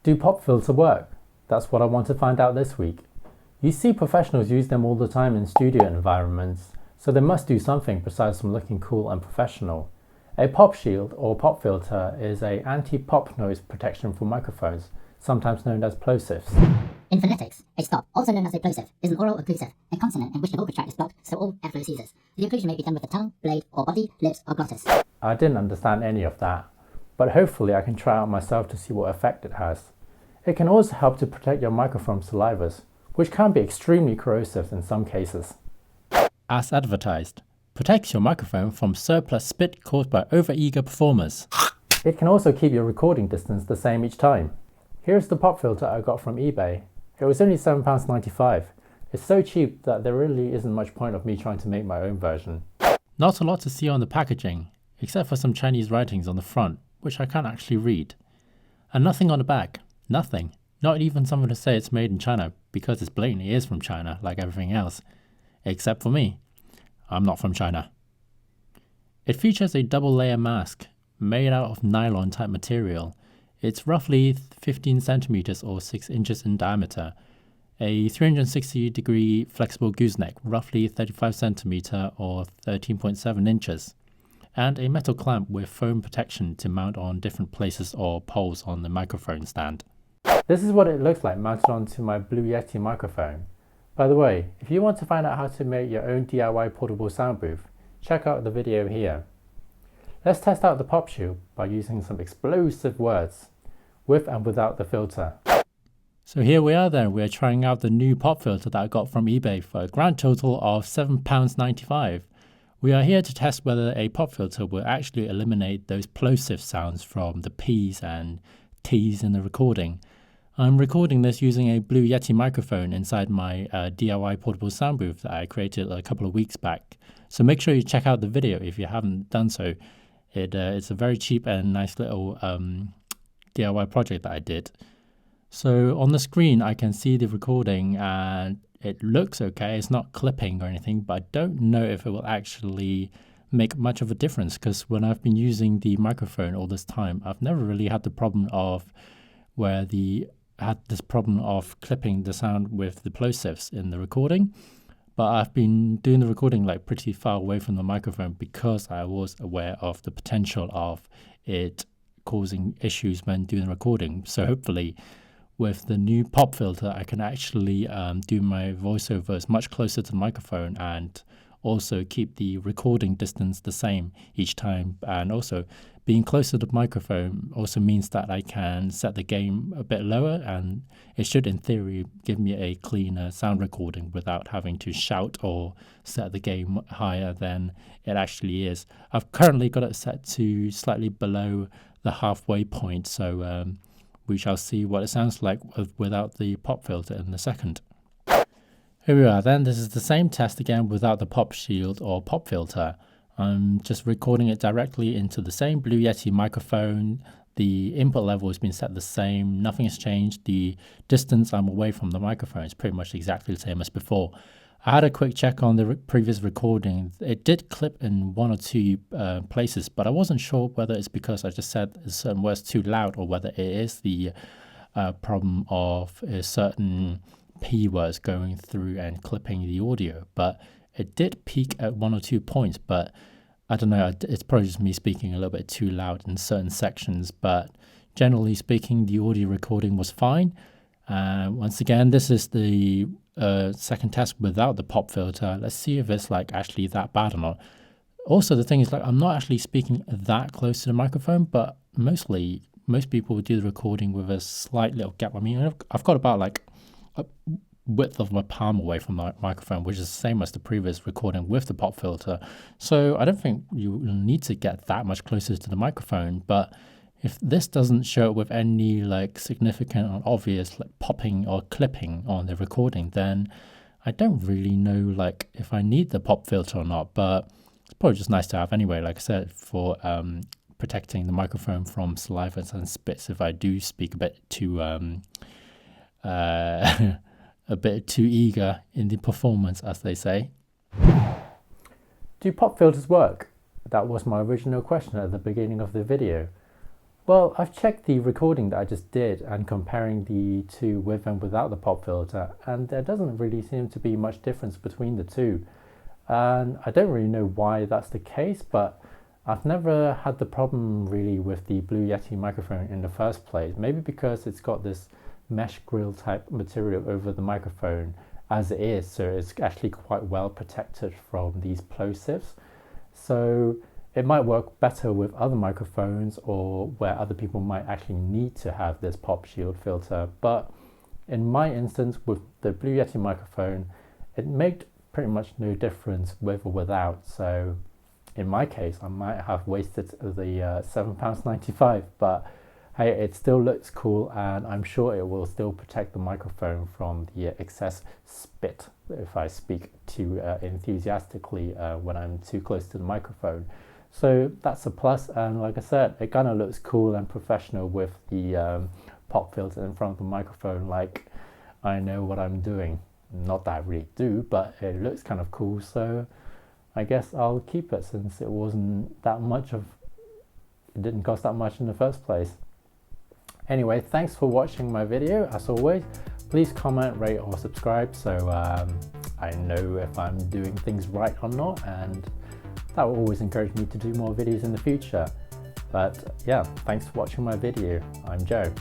Do pop filter work? That's what I want to find out this week. You see professionals use them all the time in studio environments, so they must do something besides from looking cool and professional. A pop shield or pop filter is an anti-pop noise protection for microphones, sometimes known as plosives. In phonetics, a stop, also known as a plosive, is an oral occlusive, a consonant in which the vocal tract is blocked so all airflow ceases. The occlusion may be done with the tongue, blade, or body, lips, or glottis. I didn't understand any of that, but hopefully I can try out myself to see what effect it has. It can also help to protect your microphone salivas, which can be extremely corrosive in some cases. As advertised, protects your microphone from surplus spit caused by over-eager performers. It can also keep your recording distance the same each time. Here's the pop filter I got from eBay. It was only £7.95. It's so cheap that there really isn't much point of me trying to make my own version. Not a lot to see on the packaging, except for some Chinese writings on the front, which I can't actually read. And nothing on the back. Nothing. Not even something to say it's made in China, because it blatantly is from China, like everything else. Except for me. I'm not from China. It features a double layer mask, made out of nylon type material. It's roughly 15 centimeters or 6 inches in diameter. A 360-degree flexible gooseneck, roughly 35 centimeter or 13.7 inches. And a metal clamp with foam protection to mount on different places or poles on the microphone stand. This is what it looks like mounted onto my Blue Yeti microphone. By the way, if you want to find out how to make your own DIY portable sound booth, check out the video here. Let's test out the pop shield by using some explosive words, with and without the filter. So here we are then, we are trying out the new pop filter that I got from eBay for a grand total of £7.95. We are here to test whether a pop filter will actually eliminate those plosive sounds from the P's and T's in the recording. I'm recording this using a Blue Yeti microphone inside my DIY portable sound booth that I created a couple of weeks back. So make sure you check out the video if you haven't done so. It's a very cheap and nice little DIY project that I did. So on the screen I can see the recording and it looks okay. It's not clipping or anything, but I don't know if it will actually make much of a difference, because when I've been using the microphone all this time, I've never really had the problem of clipping the sound with the plosives in the recording. But I've been doing the recording like pretty far away from the microphone because I was aware of the potential of it causing issues when doing the recording. So hopefully with the new pop filter I can actually do my voiceovers much closer to the microphone and also keep the recording distance the same each time. And also being closer to the microphone also means that I can set the gain a bit lower, and it should in theory give me a cleaner sound recording without having to shout or set the gain higher than it actually is. I've currently got it set to slightly below the halfway point, so we shall see what it sounds like without the pop filter in a second. Here we are then. This is the same test again without the pop shield or pop filter. I'm just recording it directly into the same Blue Yeti microphone. The input level has been set the same, nothing has changed. The distance I'm away from the microphone is pretty much exactly the same as before. I had a quick check on the previous recording. It did clip in one or two places, but I wasn't sure whether it's because I just said certain words too loud or whether it is the problem of certain P words going through and clipping the audio. But it did peak at one or 2 points, but I don't know, it's probably just me speaking a little bit too loud in certain sections, but generally speaking the audio recording was fine. Once again, this is the second test without the pop filter. Let's see if it's like actually that bad or not. Also, the thing is, like, I'm not actually speaking that close to the microphone, but most people would do the recording with a slight little gap. I mean, I've got about like a width of my palm away from the microphone, which is the same as the previous recording with the pop filter. So I don't think you need to get that much closer to the microphone, but if this doesn't show up with any like significant or obvious like popping or clipping on the recording, then I don't really know like if I need the pop filter or not, but it's probably just nice to have anyway, like I said, for protecting the microphone from saliva and spits if I do speak a bit too eager in the performance, as they say. Do pop filters work? That was my original question at the beginning of the video. Well, I've checked the recording that I just did and comparing the two with and without the pop filter, and there doesn't really seem to be much difference between the two. And I don't really know why that's the case, but I've never had the problem really with the Blue Yeti microphone in the first place. Maybe because it's got this mesh grill type material over the microphone as it is, so it's actually quite well protected from these plosives. So it might work better with other microphones or where other people might actually need to have this pop shield filter. But in my instance with the Blue Yeti microphone, it made pretty much no difference with or without. So in my case, I might have wasted the £7.95, but hey, it still looks cool, and I'm sure it will still protect the microphone from the excess spit if I speak too enthusiastically when I'm too close to the microphone. So that's a plus, and like I said, it kind of looks cool and professional with the pop filter in front of the microphone, like I know what I'm doing. Not that I really do, but it looks kind of cool, so I guess I'll keep it since it didn't cost that much in the first place. Anyway, thanks for watching my video. As always, please comment, rate or subscribe so I know if I'm doing things right or not, and that will always encourage me to do more videos in the future. But yeah, thanks for watching my video. I'm Joe.